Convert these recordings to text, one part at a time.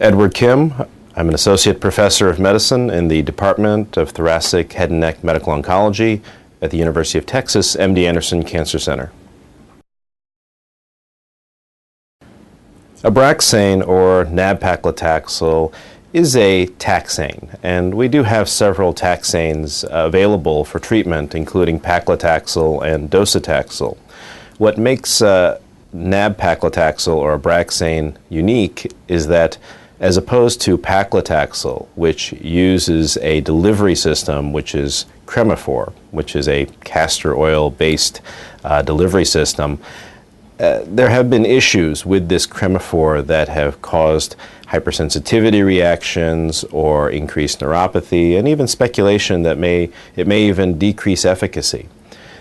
Edward Kim. I'm an associate professor of medicine in the Department of Thoracic Head and Neck Medical Oncology at the University of Texas MD Anderson Cancer Center. Abraxane, or nab-paclitaxel, is a taxane, and we do have several taxanes available for treatment, including paclitaxel and docetaxel. What makes nab-paclitaxel or Abraxane unique is that, as opposed to paclitaxel, which uses a delivery system which is Cremophor, which is a castor oil-based delivery system, there have been issues with this Cremophor that have caused hypersensitivity reactions or increased neuropathy, and even speculation that it may even decrease efficacy.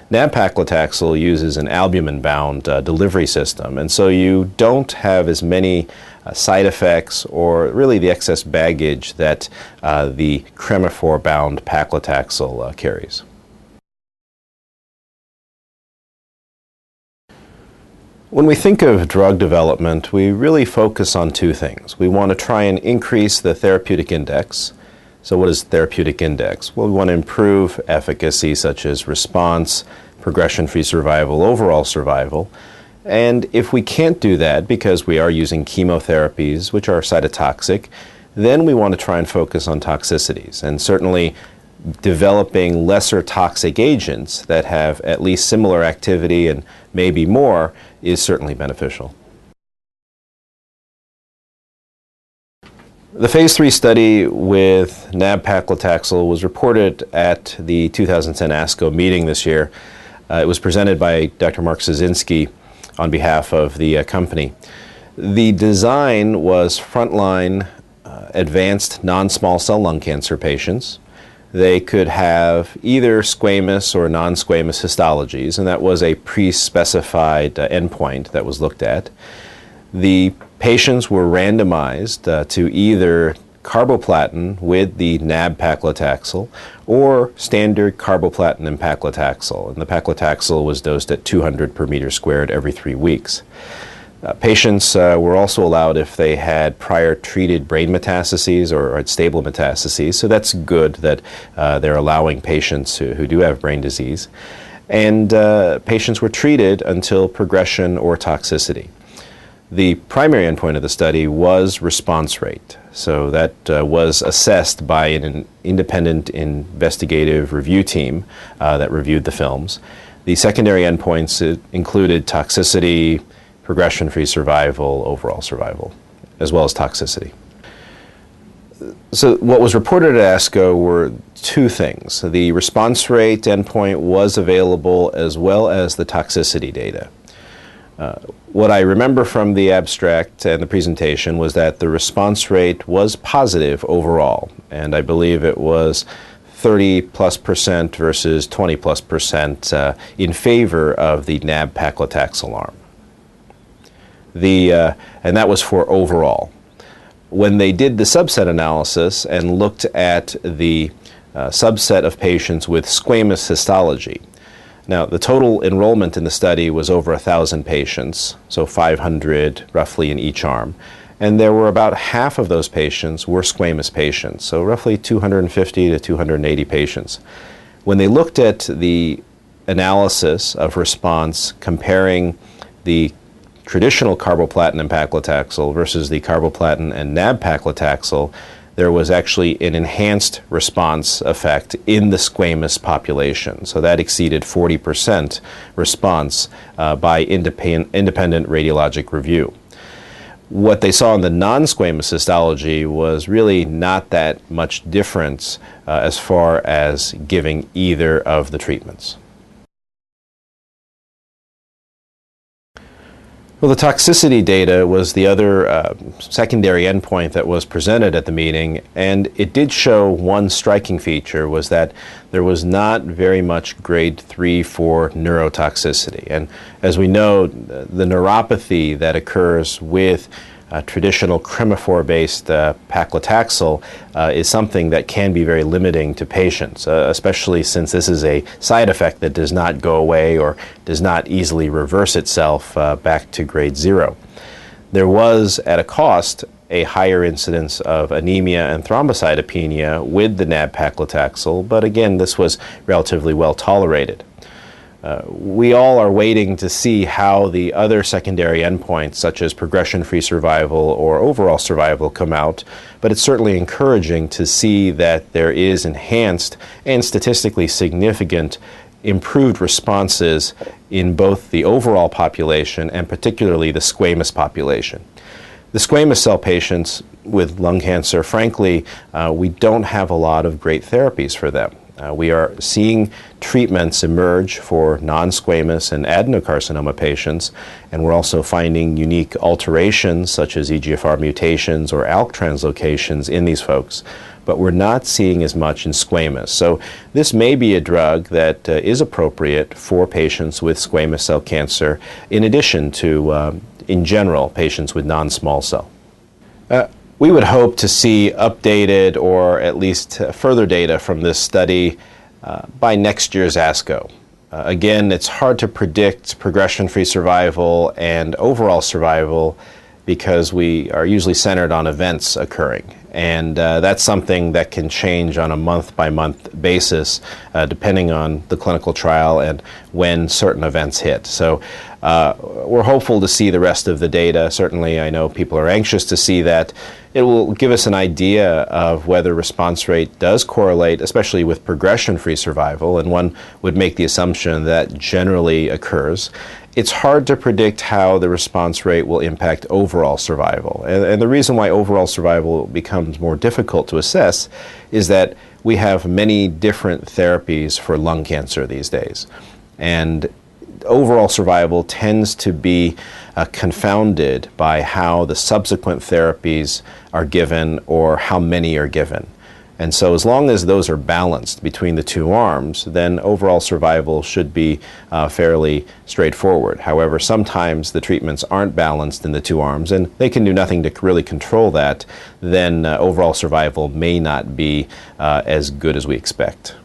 Nab-paclitaxel uses an albumin-bound delivery system, and so you don't have as many side effects or really the excess baggage that the Cremophor-bound paclitaxel carries. When we think of drug development, we really focus on two things. We want to try and increase the therapeutic index. So what is therapeutic index? Well, we want to improve efficacy such as response, progression-free survival, overall survival. And if we can't do that because we are using chemotherapies, which are cytotoxic, then we want to try and focus on toxicities. And certainly developing lesser toxic agents that have at least similar activity and maybe more is certainly beneficial. The phase 3 study with nab-paclitaxel was reported at the 2010 ASCO meeting this year. It was presented by Dr. Mark Szynski on behalf of the company. The design was frontline advanced non-small cell lung cancer patients. They could have either squamous or non-squamous histologies, and that was a pre-specified endpoint that was looked at. The patients were randomized to either carboplatin with the nab-paclitaxel or standard carboplatin and paclitaxel, and the paclitaxel was dosed at 200 per meter squared every 3 weeks. Patients were also allowed if they had prior treated brain metastases or had stable metastases, so that's good that they're allowing patients who do have brain disease. And patients were treated until progression or toxicity. The primary endpoint of the study was response rate, so that was assessed by an independent investigative review team that reviewed the films. The secondary endpoints included toxicity, progression-free survival, overall survival, as well as toxicity. So what was reported at ASCO were two things. The response rate endpoint was available as well as the toxicity data. What I remember from the abstract and the presentation was that the response rate was positive overall, and I believe it was 30+% versus 20+% in favor of the nab-paclitaxel arm. And that was for overall. When they did the subset analysis and looked at the subset of patients with squamous histology, now the total enrollment in the study was over 1,000 patients, so 500 roughly in each arm, and there were about half of those patients were squamous patients, so roughly 250 to 280 patients. When they looked at the analysis of response comparing the traditional carboplatin and paclitaxel versus the carboplatin and nab-paclitaxel, there was actually an enhanced response effect in the squamous population. So that exceeded 40% response by independent radiologic review. What they saw in the non-squamous histology was really not that much difference as far as giving either of the treatments. Well, the toxicity data was the other secondary endpoint that was presented at the meeting, and it did show one striking feature was that there was not very much grade 3/4 neurotoxicity. And as we know, the neuropathy that occurs with traditional Cremophor-based paclitaxel is something that can be very limiting to patients, especially since this is a side effect that does not go away or does not easily reverse itself back to grade 0. There was, at a cost, a higher incidence of anemia and thrombocytopenia with the nab-paclitaxel, but again, this was relatively well tolerated. We all are waiting to see how the other secondary endpoints, such as progression-free survival or overall survival, come out, but it's certainly encouraging to see that there is enhanced and statistically significant improved responses in both the overall population and particularly the squamous population. The squamous cell patients with lung cancer, frankly, we don't have a lot of great therapies for them. We are seeing treatments emerge for non-squamous and adenocarcinoma patients, and we're also finding unique alterations such as EGFR mutations or ALK translocations in these folks, but we're not seeing as much in squamous. So this may be a drug that is appropriate for patients with squamous cell cancer in addition to, in general, patients with non-small cell. We would hope to see updated or at least further data from this study by next year's ASCO. Again, it's hard to predict progression-free survival and overall survival because we are usually centered on events occurring. And that's something that can change on a month-by-month basis depending on the clinical trial and when certain events hit. So we're hopeful to see the rest of the data. Certainly, I know people are anxious to see that. It will give us an idea of whether response rate does correlate, especially with progression-free survival, and one would make the assumption that generally occurs. It's hard to predict how the response rate will impact overall survival. And the reason why overall survival becomes more difficult to assess is that we have many different therapies for lung cancer these days. And overall survival tends to be confounded by how the subsequent therapies are given or how many are given. And so as long as those are balanced between the two arms, then overall survival should be fairly straightforward. However, sometimes the treatments aren't balanced in the two arms, and they can do nothing to really control that. Then overall survival may not be as good as we expect.